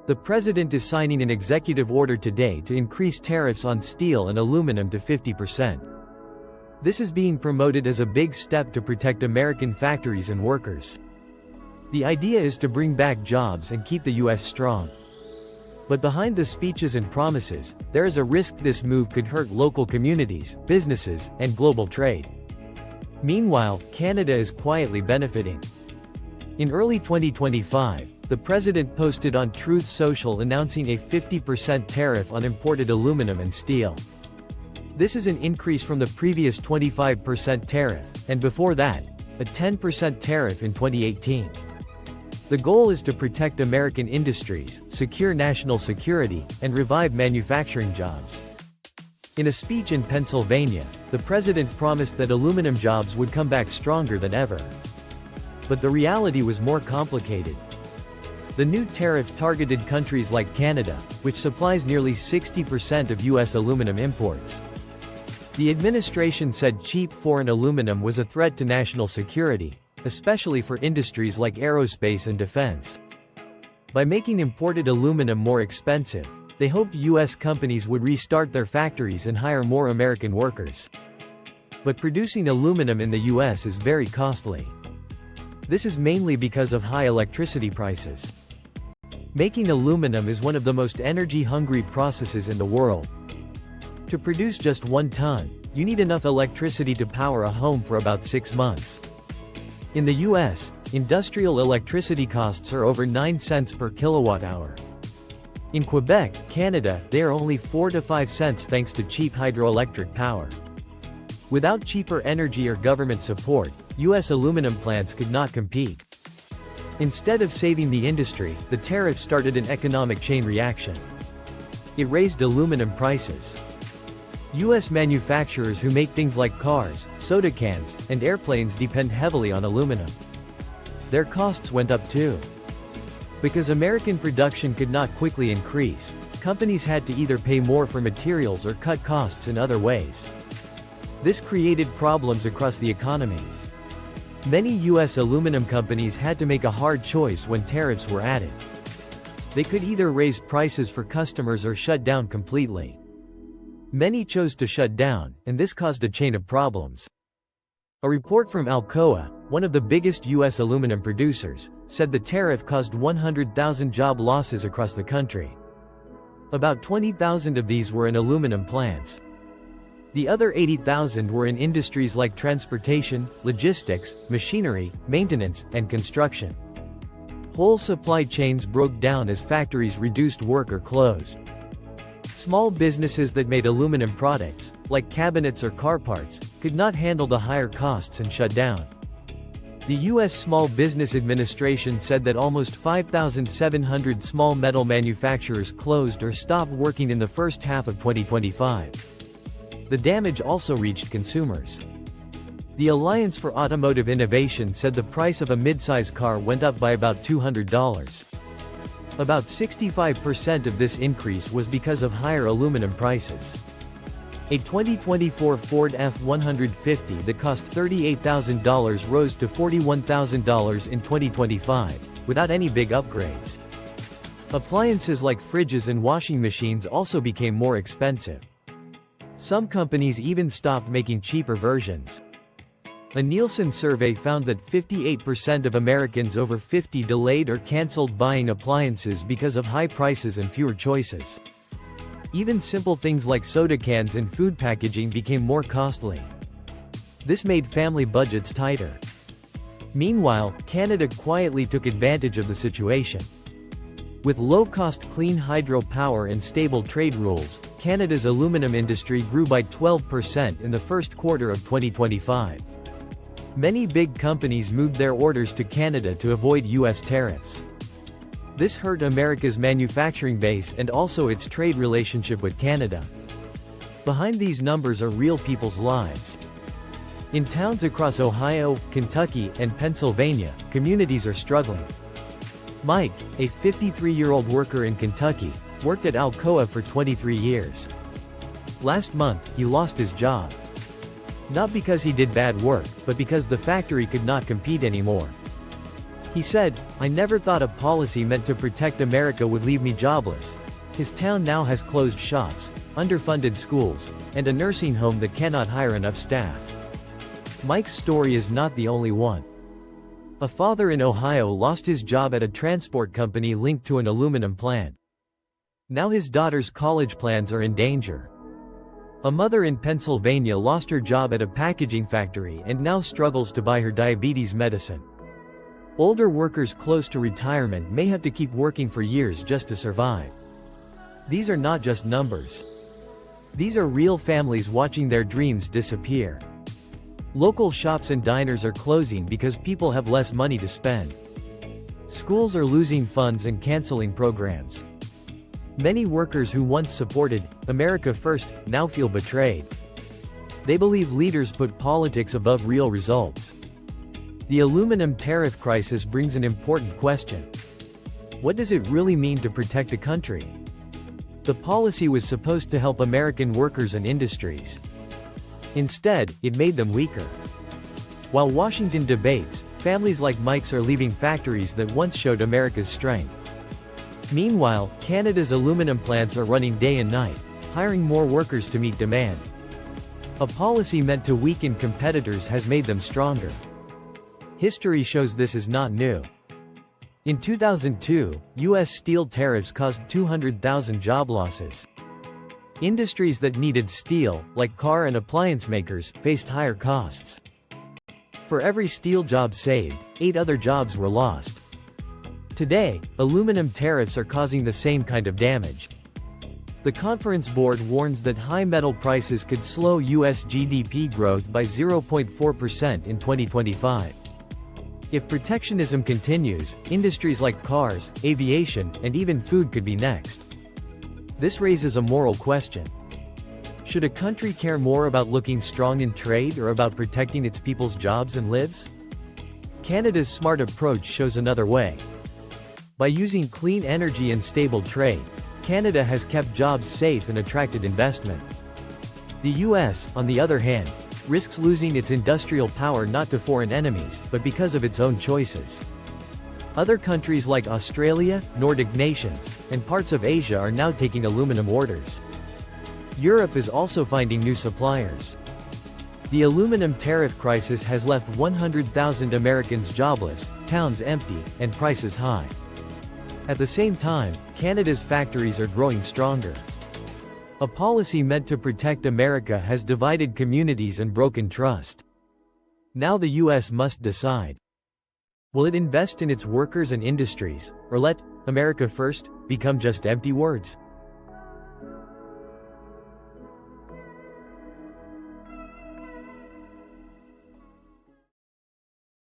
The president is signing an executive order today to increase tariffs on steel and aluminum to 50%. This is being promoted as a big step to protect American factories and workers. The idea is to bring back jobs and keep the U.S. strong. But behind the speeches and promises, there is a risk this move could hurt local communities, businesses, and global trade. Meanwhile, Canada is quietly benefiting. In early 2025, the president posted on Truth Social announcing a 50% tariff on imported aluminum and steel. This is an increase from the previous 25% tariff, and before that, a 10% tariff in 2018. The goal is to protect American industries, secure national security, and revive manufacturing jobs. In a speech in Pennsylvania, the president promised that aluminum jobs would come back stronger than ever. But the reality was more complicated. The new tariff targeted countries like Canada, which supplies nearly 60% of U.S. aluminum imports. The administration said cheap foreign aluminum was a threat to national security, especially for industries like aerospace and defense. By making imported aluminum more expensive, they hoped U.S. companies would restart their factories and hire more American workers. But producing aluminum in the U.S. is very costly. This is mainly because of high electricity prices. Making aluminum is one of the most energy-hungry processes in the world. To produce just 1 ton, you need enough electricity to power a home for about 6 months. In the U.S., industrial electricity costs are over 9 cents per kilowatt-hour. In Quebec, Canada, they are only 4 to 5 cents thanks to cheap hydroelectric power. Without cheaper energy or government support, U.S. aluminum plants could not compete. Instead of saving the industry, the tariff started an economic chain reaction. It raised aluminum prices. U.S. manufacturers who make things like cars, soda cans, and airplanes depend heavily on aluminum. Their costs went up too. Because American production could not quickly increase, companies had to either pay more for materials or cut costs in other ways. This created problems across the economy. Many U.S. aluminum companies had to make a hard choice when tariffs were added. They could either raise prices for customers or shut down completely. Many chose to shut down, and this caused a chain of problems. A report from Alcoa, one of the biggest U.S. aluminum producers, said the tariff caused 100,000 job losses across the country. About 20,000 of these were in aluminum plants. The other 80,000 were in industries like transportation, logistics, machinery, maintenance, and construction. Whole supply chains broke down as factories reduced work or closed. Small businesses that made aluminum products, like cabinets or car parts, could not handle the higher costs and shut down. The U.S. Small Business Administration said that almost 5,700 small metal manufacturers closed or stopped working in the first half of 2025. The damage also reached consumers. The Alliance for Automotive Innovation said the price of a midsize car went up by about $200. About 65% of this increase was because of higher aluminum prices. A 2024 Ford F-150 that cost $38,000 rose to $41,000 in 2025, without any big upgrades. Appliances like fridges and washing machines also became more expensive. Some companies even stopped making cheaper versions. A Nielsen survey found that 58% of Americans over 50 delayed or canceled buying appliances because of high prices and fewer choices. Even simple things like soda cans and food packaging became more costly. This made family budgets tighter. Meanwhile, Canada quietly took advantage of the situation. With low-cost clean hydropower and stable trade rules, Canada's aluminum industry grew by 12% in the first quarter of 2025. Many big companies moved their orders to Canada to avoid U.S. tariffs. This hurt America's manufacturing base and also its trade relationship with Canada. Behind these numbers are real people's lives. In towns across Ohio, Kentucky, and Pennsylvania, communities are struggling. Mike, a 53-year-old worker in Kentucky, worked at Alcoa for 23 years. Last month, he lost his job. Not because he did bad work, but because the factory could not compete anymore. He said, "I never thought a policy meant to protect America would leave me jobless." His town now has closed shops, underfunded schools, and a nursing home that cannot hire enough staff. Mike's story is not the only one. A father in Ohio lost his job at a transport company linked to an aluminum plant. Now his daughter's college plans are in danger. A mother in Pennsylvania lost her job at a packaging factory and now struggles to buy her diabetes medicine. Older workers close to retirement may have to keep working for years just to survive. These are not just numbers. These are real families watching their dreams disappear. Local shops and diners are closing because people have less money to spend. Schools are losing funds and canceling programs. Many workers who once supported America First now feel betrayed. They believe leaders put politics above real results. The aluminum tariff crisis brings an important question. What does it really mean to protect a country? The policy was supposed to help American workers and industries. Instead, it made them weaker. While Washington debates, families like Mike's are leaving factories that once showed America's strength. Meanwhile, Canada's aluminum plants are running day and night, hiring more workers to meet demand. A policy meant to weaken competitors has made them stronger. History shows this is not new. In 2002, U.S. steel tariffs caused 200,000 job losses. Industries that needed steel, like car and appliance makers, faced higher costs. For every steel job saved, 8 other jobs were lost. Today, aluminum tariffs are causing the same kind of damage. The Conference Board warns that high metal prices could slow U.S. GDP growth by 0.4% in 2025. If protectionism continues, industries like cars, aviation, and even food could be next. This raises a moral question. Should a country care more about looking strong in trade or about protecting its people's jobs and lives? Canada's smart approach shows another way. By using clean energy and stable trade, Canada has kept jobs safe and attracted investment. The US, on the other hand, risks losing its industrial power not to foreign enemies, but because of its own choices. Other countries like Australia, Nordic nations, and parts of Asia are now taking aluminum orders. Europe is also finding new suppliers. The aluminum tariff crisis has left 100,000 Americans jobless, towns empty, and prices high. At the same time, Canada's factories are growing stronger. A policy meant to protect America has divided communities and broken trust. Now the US must decide. Will it invest in its workers and industries, or let America First become just empty words?